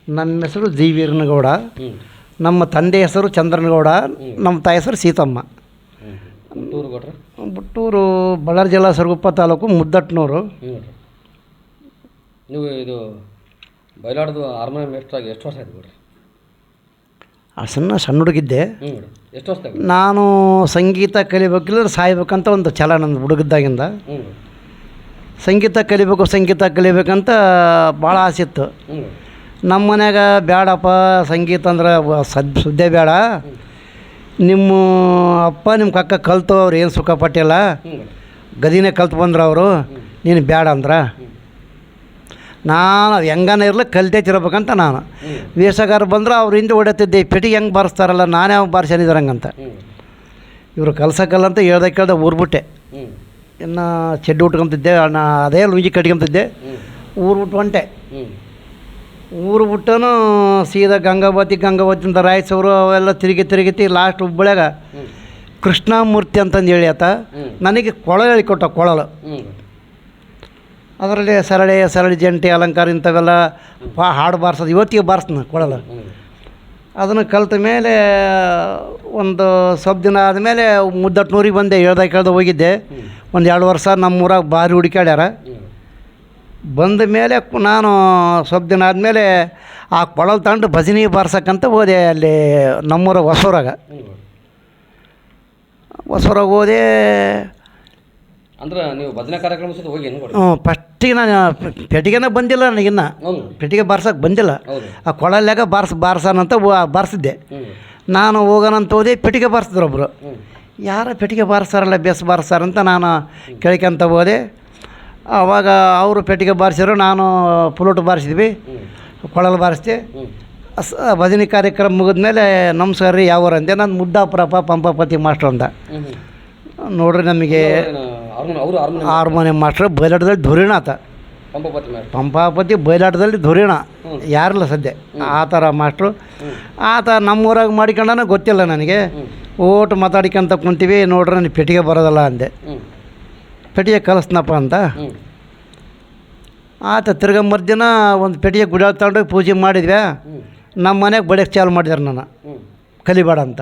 ನಮ್ಮ ಹೆಸರು ಜಿ ವೀರನಗೌಡ. ಹ್ಞೂ ನಮ್ಮ ತಂದೆ ಹೆಸರು ಚಂದ್ರನಗೌಡ. ನಮ್ಮ ತಾಯಿ ಹೆಸರು ಸೀತಮ್ಮ. ಹುಟ್ಟೂರು ಕೊಟ್ರೆ ಬುಟ್ಟೂರು ಬಳ್ಳಾರಿ ಜಿಲ್ಲಾ ಸರಗುಪ್ಪ ತಾಲೂಕು ಮುದ್ದಟ್ನೂರು. ಹ್ಞೂ ನೀವು ಇದು ಬಯಲಾಟದ ಹಾರ್ಮೋನಿಯಂ ಮೇಸ್ಟ್ರಾಗಿ ಎಷ್ಟು ವರ್ಷ ಆಯ್ತು ಕೊಡ್ರಿ? ಸಣ್ಣ ಹುಡುಗಿದ್ದೆ. ಹ್ಞೂ ಎಷ್ಟು ವರ್ಷ ಆಯ್ತು? ನಾನು ಸಂಗೀತ ಕಲಿಬೇಕಿಲ್ಲದ್ರೆ ಸಾಯ್ಬೇಕಂತ ಒಂದು ಛಲ ನನ್ನ ಹುಡುಗಿದ್ದಾಗಿಂದ. ಹ್ಞೂ ಸಂಗೀತ ಕಲಿಬೇಕಂತ ಭಾಳ ಆಸೆ ಇತ್ತು. ಹ್ಞೂ ನಮ್ಮ ಮನ್ಯಾಗ ಬೇಡಪ್ಪ ಸಂಗೀತ ಅಂದ್ರೆ ಸುದ್ದೇ ಬೇಡ, ನಿಮ್ಮ ಅಪ್ಪ ನಿಮ್ಮ ಕಕ್ಕ ಕಲ್ತು ಅವ್ರು ಏನು ಸುಖ ಪಟ್ಟಿಲ್ಲ, ಹ್ಞೂ ಗದಿನೇ ಕಲ್ತು ಬಂದ್ರೆ ಅವರು, ನೀನು ಬೇಡ ಅಂದ್ರೆ ನಾನು ಹೆಂಗನ ಇರಲಿ ಕಲ್ತೈತಿರ್ಬೇಕಂತ ನಾನು. ವೇಷಗಾರ ಬಂದ್ರೆ ಅವ್ರ ಹಿಂದೆ ಹೊಡೆತಿದ್ದೆ, ಪೆಟ್ಟಿಗೆ ಹೆಂಗೆ ಬಾರಿಸ್ತಾರಲ್ಲ ನಾನೇ ಅವ್ನು ಬಾರಿಸಿದ್ರಂಗಂತ. ಇವರು ಕಲ್ಸಕ್ಕಲ್ಲ ಅಂತ ಕೇಳ್ದೆ ಊರ್ಬಿಟ್ಟೆ. ಇನ್ನು ಚೆಡ್ಡು ಉಟ್ಕೊಂತಿದ್ದೆ, ಅದೇ ಲುಂಗಿ ಕಟ್ಕೊಂತಿದ್ದೆ. ಊರು ಬಿಟ್ಟು ಹೊಂಟೆ. ಊರು ಬಿಟ್ಟನು ಸೀದಾ ಗಂಗಾವತಿ ಅಂತ ರಾಯಚೂರು ಅವೆಲ್ಲ ತಿರುಗಿ ಲಾಸ್ಟ್ ಹುಬ್ಬಳ್ಯಾಗ ಕೃಷ್ಣಮೂರ್ತಿ ಅಂತಂದು ಹೇಳಿ ಆತ ನನಗೆ ಕೊಳಲು ಹೇಳಿಕೊಟ್ಟ. ಕೊಳಲು ಅದರಲ್ಲಿ ಸರಳಿ ಜಂಟಿ ಅಲಂಕಾರ ಇಂಥವೆಲ್ಲ ಹಾಡು ಬಾರಿಸೋದು ಇವತ್ತಿಗೆ ಬಾರಿಸ್ತಾನೆ ಕೊಳಲು. ಅದನ್ನು ಕಲಿತ ಮೇಲೆ ಒಂದು ಸ್ವಲ್ಪ ದಿನ ಆದಮೇಲೆ ಮುದ್ದಟ್ನೂರಿಗೆ ಬಂದೆ. ಹೇಳ್ದ ಹೋಗಿದ್ದೆ. ಒಂದು 2 ವರ್ಷ ನಮ್ಮೂರಾಗ ಭಾರಿ ಹುಡುಕ್ಯಾಡ್ಯಾರ. ಬಂದ ಮೇಲೆ ನಾನು ಸ್ವಲ್ಪ ದಿನ ಆದಮೇಲೆ ಆ ಕೊಳಲು ತಗೊಂಡು ಭಜನೆ ಬಾರ್ಸಕ್ಕಂತ ಹೋದೆ. ಅಲ್ಲಿ ನಮ್ಮೂರ ಹೊಸೂರಾಗ ಹೋದೆ. ಅಂದ್ರೆ ನೀವು ಭಜನೆ ಕಾರ್ಯಕ್ರಮ ಹೋಗಿ ಫಸ್ಟಿಗೆ ನಾನು ಪೆಟ್ಟಿಗೆನ ಬಂದಿಲ್ಲ, ನನಗಿನ್ನ ಪೆಟ್ಟಿಗೆ ಬಾರ್ಸಕ್ಕೆ ಬಂದಿಲ್ಲ. ಆ ಕೊಳಲ್ಯಾಗ ಬಾರ್ಸನಂತ ಬಾರಿಸಿದ್ದೆ. ನಾನು ಹೋಗೋಣಂತ ಹೋದೆ. ಪೆಟ್ಟಿಗೆ ಬಾರಿಸಿದ್ರು ಒಬ್ಬರು. ಯಾರ ಪೆಟ್ಟಿಗೆ ಬಾರಿಸ್ತಾರಲ್ಲ ಬೇಸ್ ಬಾರಿಸ್ತಾರಂತ ನಾನು ಕೇಳ್ಕೊಂತ ಹೋದೆ. ಆವಾಗ ಅವರು ಪೆಟ್ಟಿಗೆ ಬಾರಿಸಿದ್ರು, ನಾನು ಪುಲೋಟು ಬಾರಿಸಿದ್ವಿ, ಕೊಳಲು ಬಾರಿಸ್ದೆ. ಭಜನೆ ಕಾರ್ಯಕ್ರಮ ಮುಗಿದ್ಮೇಲೆ ನಮಸ್ಕಾರ ರೀ ಯಾವೂರು ಅಂದೆ. ನಾನು ಮುದ್ದಾಪುರಪ್ಪ ಪಂಪಾಪತಿ ಮಾಸ್ಟ್ರು ಅಂದ. ನೋಡ್ರಿ ನಮಗೆ ಹಾರ್ಮೋನಿಯಂ ಮಾಸ್ಟ್ರು ಬಯಲಾಟದಲ್ಲಿ ಧುರೀಣ ಆತ. ಪಂಪಾಪತಿ ಬಯಲಾಟದಲ್ಲಿ ಧುರೀಣ, ಯಾರಿಲ್ಲ ಸದ್ಯ ಆ ಥರ ಮಾಸ್ಟ್ರು. ಆತ ನಮ್ಮೂರಾಗ ಮಾಡಿಕೊಂಡನ ಗೊತ್ತಿಲ್ಲ ನನಗೆ. ಓಟು ಮಾತಾಡ್ಕೊಂತ ಕುಂತೀವಿ. ನೋಡ್ರಿ ನನಗೆ ಪೆಟ್ಟಿಗೆ ಬರೋದಲ್ಲ ಅಂದೆ. ಪೆಟ್ಟಿಗೆ ಕಲಿಸ್ನಪ್ಪ ಅಂತ ಆತ. ತಿರ್ಗ ಮರ್ದಿನ ಒಂದು ಪೆಟ್ಟಿಗೆ ಗುಡಿಯಾಗ ತಗೊಂಡೋಗಿ ಪೂಜೆ ಮಾಡಿದ್ವಿ. ನಮ್ಮ ಮನೆಗೆ ಬಡಿಯೋಕ್ಕೆ ಚಾಲು ಮಾಡಿದಾರೆ ನಾನು, ಕಲಿಬೇಡ ಅಂತ.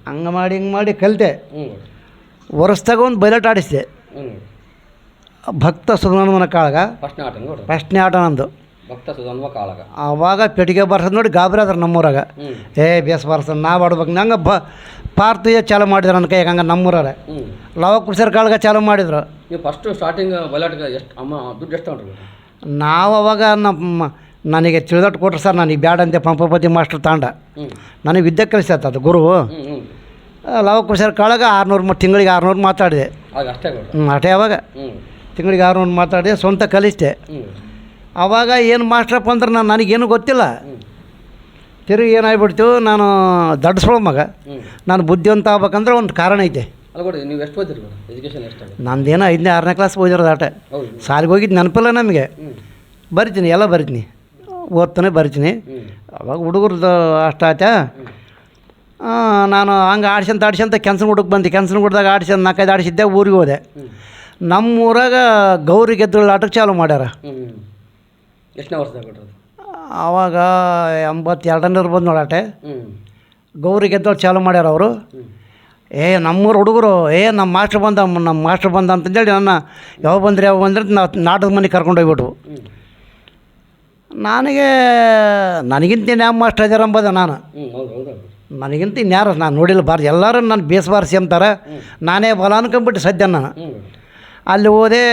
ಹಂಗೆ ಮಾಡಿ ಕಲಿತೆ. ವರ್ಷದಾಗ ಒಂದು ಬಯಲಾಟ ಆಡಿಸಿದೆ. ಭಕ್ತ ಸುಧಾನ್ವನ ಕಾಳಗ ಫಸ್ಟ್ನೇ ಆಟ ನಂದು. ಆವಾಗ ಪೆಟ್ಟಿಗೆ ಬಾರ್ಸೋದು ನೋಡಿ ಗಾಬರಿ ಆದ್ರೆ ನಮ್ಮೂರಾಗ. ಬೇಸ್ ಬಾರ್ಸೋದು ನಾವು ಆಡ್ಬೇಕು ನಂಗೆ ಪಾರ್ತಿಯ ಚಾಲು ಮಾಡಿದ್ರು ನನ್ನ ಕೈಗೆ. ಹಂಗೆ ನಮ್ಮೂರಾರೆ ಲವ ಕುಸರ್ ಕಾಳಗ ಚಾಲು ಮಾಡಿದ್ರು. ನೀವು ಫಸ್ಟು ಸ್ಟಾರ್ಟಿಂಗ್ ಬಯಲಾಟಕ್ಕೆ ಎಷ್ಟು ದುಡ್ಡು ಎಷ್ಟು ತೊಗೊಂಡ್ರಿ? ನಾವು ಅವಾಗ ನನಗೆ ತಿಳಿದಟ್ಟು ಕೊಟ್ರು ಸರ್. ನನಗೆ ಬ್ಯಾಡ ಅಂತೆ ಪಂಪಾಪತಿ ಮಾಸ್ಟ್ರು ತಾಂಡ ನನಗೆ ವಿದ್ಯೆ ಕಲಿಸ್ತೈತೆ ಅದು ಗುರು. ಲವ ಕುಸರ್ ಕಾಳಗ 600 ತಿಂಗಳಿಗೆ 600 ಮಾತಾಡಿದೆ. ಅಷ್ಟೇ ಅವಾಗ ತಿಂಗಳಿಗೆ 600 ಮಾತಾಡಿದೆ. ಸ್ವಂತ ಕಲಿಸ್ದೆ. ಆವಾಗ ಏನು ಮಾಸ್ಟ್ರಪ್ಪ ಅಂದ್ರೆ ನನಗೇನು ಗೊತ್ತಿಲ್ಲ. ತಿರುಗಿ ಏನಾಗ್ಬಿಡ್ತು, ನಾನು ದಡ್ಸ್ಕೊಳ್ಳೋ ಮಗ. ನಾನು ಬುದ್ಧಿವಂತ ಆಗ್ಬೇಕಂದ್ರೆ ಒಂದು ಕಾರಣ ಐತೆ. ನೀವು ಎಷ್ಟು ಓದಿರಿ ಎಜುಕೇಷನ್ ಎಷ್ಟು? ನಂದೇನೋ 5ನೇ 6ನೇ ಕ್ಲಾಸ್ ಓದಿರೋದು ಆಟ. ಸಾಲಿಗೆ ಹೋಗಿದ್ದು ನೆನಪಿಲ್ಲ ನಮಗೆ. ಬರಿತೀನಿ, ಎಲ್ಲ ಬರಿತೀನಿ, ಓದ್ತಾನೆ ಬರಿತೀನಿ. ಅವಾಗ ಹುಡುಗರದ್ದು ಅಷ್ಟು ಆಯ್ತಾ. ನಾನು ಹಂಗೆ ಆಡ್ಸಂತ ಕೆನ್ಸನ ಗುಡಕ್ಕೆ ಬಂದೆ. ಕೆನ್ಸನ ಗುಡ್ದಾಗ 4-5 ಆಡಿಸಿದ್ದೆ. ಊರಿಗೆ ಹೋದೆ. ನಮ್ಮೂರಾಗ ಗೌರಿ ಗೆದ್ದಳು ಆಟಕ್ಕೆ ಚಾಲು ಮಾಡ್ಯಾರ. ಎಷ್ಟನೇ ವರ್ಷದಾಗ? ಆವಾಗ 82 ಬಂದು ನೋಡಾಟೆ. ಗೌರಿ ಗೆದ್ದಳು ಚಾಲು ಮಾಡ್ಯಾರ ಅವರು. ನಮ್ಮೂರು ಹುಡುಗರು ನಮ್ಮ ಮಾಸ್ಟ್ರ್ ಬಂದ ಅಂತಂದೇಳಿ ನನ್ನ ಯಾವಾಗ ಬಂದ್ರೆ ನಾವು ನಾಟಕದ ಮನೆಗೆ ಕರ್ಕೊಂಡೋಗ್ಬಿಟ್ವು. ನನಗಿಂತ ಇನ್ಯಾವ ಮಾಸ್ಟ್ರ್ ಇದ್ದಾರೆ ಅಂಬೋದ ನಾನು. ನನಗಿಂತ ಇನ್ಯಾರು ನಾನು ನೋಡಿಲ್ಲ ಬಾರ್ಸಿ. ಎಲ್ಲರೂ ನಾನು ಬೇಸ್ ಬಾರಿಸಿ ಅಂತಾರೆ. ನಾನೇ ಬಲ ಅನ್ಕೊಂಬಿಟ್ಟು ಸದ್ಯ ನಾನು ಅಲ್ಲಿ ಹೋದೆ.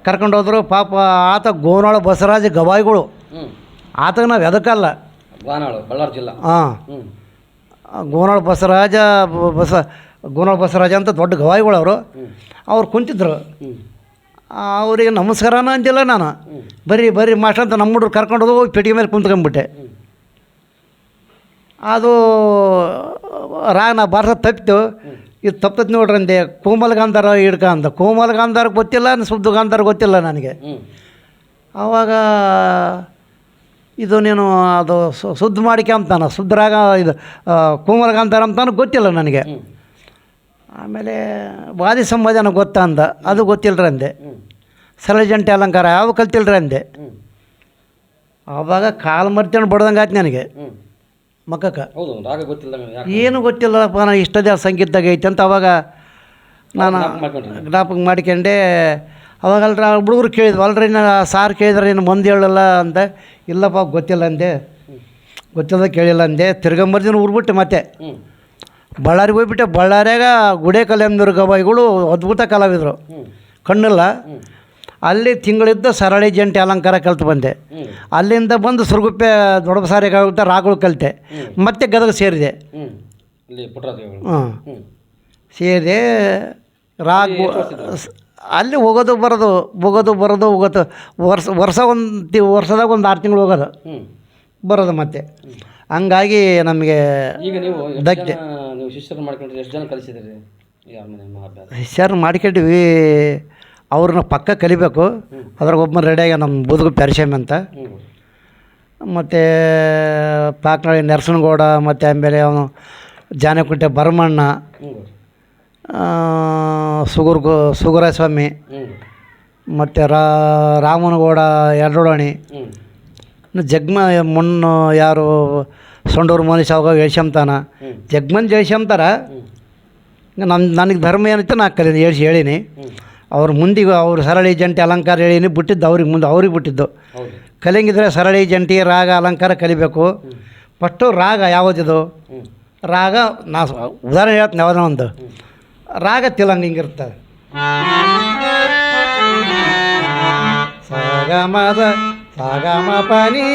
ಕರ್ಕೊಂಡೋದ್ರು. ಪಾಪ ಆತ ಗೋನಾಳ ಬಸವರಾಜ ಗವಾಯಿಗಳು. ಆತಗೆ ನಾವು ಎದಕ್ಕಲ್ಲ, ಬಳ್ಳಾರಿ ಜಿಲ್ಲಾ. ಗೋನಾಳ ಬಸವರಾಜ ಅಂತ ದೊಡ್ಡ ಗವಾಯಿಗಳು ಅವರು. ಅವ್ರು ಕುಂತಿದ್ರು. ಅವರಿಗೆ ನಮಸ್ಕಾರನೂ ಅಂದಿಲ್ಲ ನಾನು. ಬರ್ರಿ ಮಾಸ್ಟರ್ ಅಂತ ನಮ್ಮ ಹುಡುಗರು ಕರ್ಕೊಂಡು ಹೋಗಿ ಪೆಟ್ಟಿಗೆ ಮೇಲೆ ಕುಂತ್ಕೊಂಡ್ಬಿಟ್ಟೆ. ಅದು ನಾ ಬಾರ್ಸೋದು ತಪ್ಪಿತು. ಇದು ತಪ್ಪತ್ತು ನೋಡ್ರಿ ಅಂದೆ. ಕೋಮಲ ಗಾಂಧಾರ ಹಿಡ್ಕ ಕೋಮಲ ಗಾಂಧಾರ ಗೊತ್ತಿಲ್ಲ, ಶುದ್ಧ ಗಾಂಧಾರ ಗೊತ್ತಿಲ್ಲ ನನಗೆ. ಆವಾಗ ಇದು ನೀನು ಅದು ಶುದ್ಧ ಮಾಡಿಕೊಂತಾನ ಶುದ್ಧರಾಗ ಇದು ಕೋಮಲ ಗಾಂಧಾರ ಅಂತಾನು ಗೊತ್ತಿಲ್ಲ ನನಗೆ. ಆಮೇಲೆ ವಾದಿ ಸಂವಾದನ ಗೊತ್ತಾ ಅಂದ. ಅದು ಗೊತ್ತಿಲ್ಲರಿ ಅಂದೆ. ಸರಳ ಜಂಟಿ ಅಲಂಕಾರ ಯಾವ ಕಲ್ತಿಲ್ರಿ ಅಂದೆ. ಆವಾಗ ಕಾಲು ಮರ್ತ್ಕೊಂಡು ಬಡ್ದಂಗೆ ಆಯ್ತು ನನಗೆ ಹ್ಞೂ ಮಕ್ಕಕ್ಕೆ. ಹೌದು ರಾಗ ಗೊತ್ತಿಲ್ಲದಂಗೆ ಯಾಕೆ ಏನು ಗೊತ್ತಿಲ್ಲಪ್ಪ ನಾನು ಇಷ್ಟದೇ ಸಂಗೀತದಾಗ ಐತೆ ಅಂತ ಅವಾಗ ನಾನು ಮಾಡ್ಕೊಂಡ್ರಿ ಜ್ಞಾಪಕ ಮಾಡ್ಕೊಂಡೆ. ಅವಾಗ ಅಲ್ರ ಹುಡುಗರು ಕೇಳಿದ್ವು, ಅಲ್ರಿ ನಾ ಸಾರ್ ಕೇಳಿದ್ರೆ ಇನ್ನು ಮುಂದೆ ಹೇಳಲ್ಲ ಅಂತ. ಇಲ್ಲಪ್ಪ ಗೊತ್ತಿಲ್ಲ ಅಂದೆ, ಗೊತ್ತಿಲ್ಲ ಕೇಳಿಲ್ಲ ಅಂದೆ. ತಿರ್ಗಂಬರ್ದಿನ ಊರ್ಬಿಟ್ಟೆ ಮತ್ತೆ ಹ್ಞೂ ಬಳ್ಳಾರಿಗೆ ಹೋಗ್ಬಿಟ್ಟೆ. ಬಳ್ಳಾರ್ಯಾಗ ಗುಡೆ ಕಲೆಂದೂರು ಗವಾಯಿಗಳು ಅದ್ಭುತ ಕಲಾವಿದರು, ಹ್ಞೂ ಕಣ್ಣಿಲ್ಲ. ಹ್ಞೂ ಅಲ್ಲಿ ತಿಂಗಳಿದ್ದ ಸರಳಿ ಜಂಟಿ ಅಲಂಕಾರ ಕಲ್ತು ಬಂದೆ. ಹ್ಞೂ ಅಲ್ಲಿಂದ ಬಂದು ಸುರಗುಪ್ಪೆ ದೊಡ್ಡಬಸಾರಿ ರಾಗಳು ಕಲಿತೆ. ಮತ್ತೆ ಗದಗ ಸೇರಿದೆ. ಹ್ಞೂ ಇಲ್ಲಿ ಪುಟ್ಟರಾಜಗಳು ಹಾಂ ಹ್ಞೂ ಸೇರಿದೆ. ರಾಗ್ ಅಲ್ಲಿ ಹೋಗೋದು ಬರೋದು ಹೋಗೋದು ವರ್ಷದಾಗ ಒಂದು 6 ತಿಂಗಳು ಹೋಗೋದು ಹ್ಞೂ ಬರೋದು ಮತ್ತೆ. ಹಂಗಾಗಿ ನಮಗೆ ಈಗ ನೀವು ಎಷ್ಟು ದಕ್ಕೆ ಜನ ನೀವು ಶಿಷ್ಯರು ಮಾಡ್ಕೊಂಡ್ರೆ ಎಷ್ಟು ಜನ ಕಲಿಸಿದ್ರಿ ಈ ಹಾರ್ಮೋನಿಯಂ ಅಭ್ಯಾಸ? ಹುಷಾರು ಮಾಡ್ಕೊಂಡಿವಿ. ಅವ್ರನ್ನ ಪಕ್ಕ ಕಲಿಬೇಕು. ಅದ್ರಾಗ ಒಬ್ಬ ರೆಡಿಯಾಗ ನಮ್ಮ ಬುದುಗು ಪ್ಯಾರಿಸ್ವಾಮಿ ಅಂತ, ಹ್ಞೂ ಮತ್ತು ಪಾಕ್ನಳ್ಳಿ ನರಸನಗೌಡ, ಮತ್ತು ಆಮೇಲೆ ಅವನು ಜಾನಕುಂಟೆ ಭರಮಣ್ಣ, ಹ್ಞೂ ಸುಗುರ ಸ್ವಾಮಿ, ಹ್ಞೂ ಮತ್ತು ರಾಮನಗೌಡ ಎರಡೋಣಿ, ಹ್ಞೂ ಮುನ್ನು ಯಾರು ಸೊಂಡೂರು ಮನುಷ್ಯ ಅವಾಗ ಹೇಳ್ಸ್ಯಂತಾನ. ಹ್ಞೂ ಜಗ್ಮನ್ ಜಯಿಸ್ಯಂತಾರ. ನನಗೆ ಧರ್ಮ ಏನೈತೆ ನಾ ಹೇಳೀನಿ. ಹ್ಞೂ ಅವ್ರ ಮುಂದಿಗೆ ಅವ್ರು ಸರಳಿ ಜಂಟಿ ಅಲಂಕಾರ ಹೇಳೀನಿ, ಬಿಟ್ಟಿದ್ದು ಅವ್ರಿಗೆ ಬಿಟ್ಟಿದ್ದು. ಹೌದು ಕಲಿಯಂಗಿದ್ರೆ ಸರಳಿ ಜಂಟಿ ರಾಗ ಅಲಂಕಾರ ಕಲಿಬೇಕು. ಫಸ್ಟು ರಾಗ ಯಾವುದಿದು ಹ್ಞೂ ರಾಗ, ನಾ ಉದಾಹರಣೆ ಹೇಳ್ತೀನಿ ಯಾವುದೋ ಒಂದು ರಾಗ ತಿಲಂಗ ಹಿಂಗಿರುತ್ತೆ. ಸಗಮದ ಸಗಮ ಪನಿ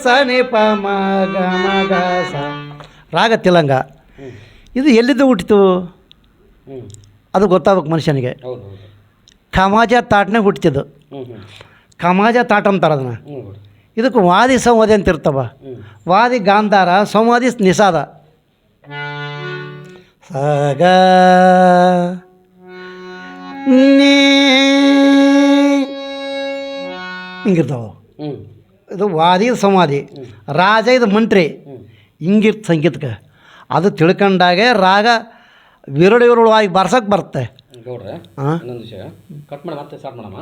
ಸನಿ ಪ ಮಗ ಮಗ ಸ ರಾಗ ತಿಲಂಗ. ಹ್ಞೂ ಇದು ಎಲ್ಲಿದ್ದು ಹುಟ್ಟಿತು ಹ್ಞೂ ಅದು ಗೊತ್ತಾಗಬೇಕು ಮನುಷ್ಯನಿಗೆ. ಹೌದು ಹೌದು ಕಮಾಜ ತಾಟ್ನಾಗ ಹುಟ್ಟಿದ್ದು. ಹ್ಞೂ ಹ್ಞೂ ಕಮಾಜ ತಾಟ್ ಅಂತಾರೆ ಅದನ್ನು. ಹ್ಞೂ ಇದಕ್ಕೆ ವಾದಿ ಸಂವಾದಿ ಅಂತ ಇರ್ತವ. ಹ್ಞೂ ವಾದಿ ಗಾಂಧಾರ, ಸಂವಾದಿ ನಿಷಾದ. ಸಗ ನೀ ಹಿಂಗಿರ್ತಾವ. ಹ್ಞೂ ಇದು ವಾದಿ ಸಂವಾದಿ. ರಾಜ ಇದು ಮಂತ್ರಿ. ಹಿಂಗಿರ್ತ ಸಂಗೀತಕ್ಕೆ. ಅದು ತಿಳ್ಕೊಂಡಾಗೆ ರಾಗ ವಿರಳು ಆಗಿ ಬಾರ್ಸಕ್ಕೆ ಬರುತ್ತೆ. ಗೌಡ್ರೆ ಹಾಂ ಇನ್ನೊಂದು ವಿಷಯ ಕಟ್ ಮಾಡಿ ಮತ್ತೆ ಸ್ಟಾರ್ಟ್ ಮಾಡಮ್ಮ.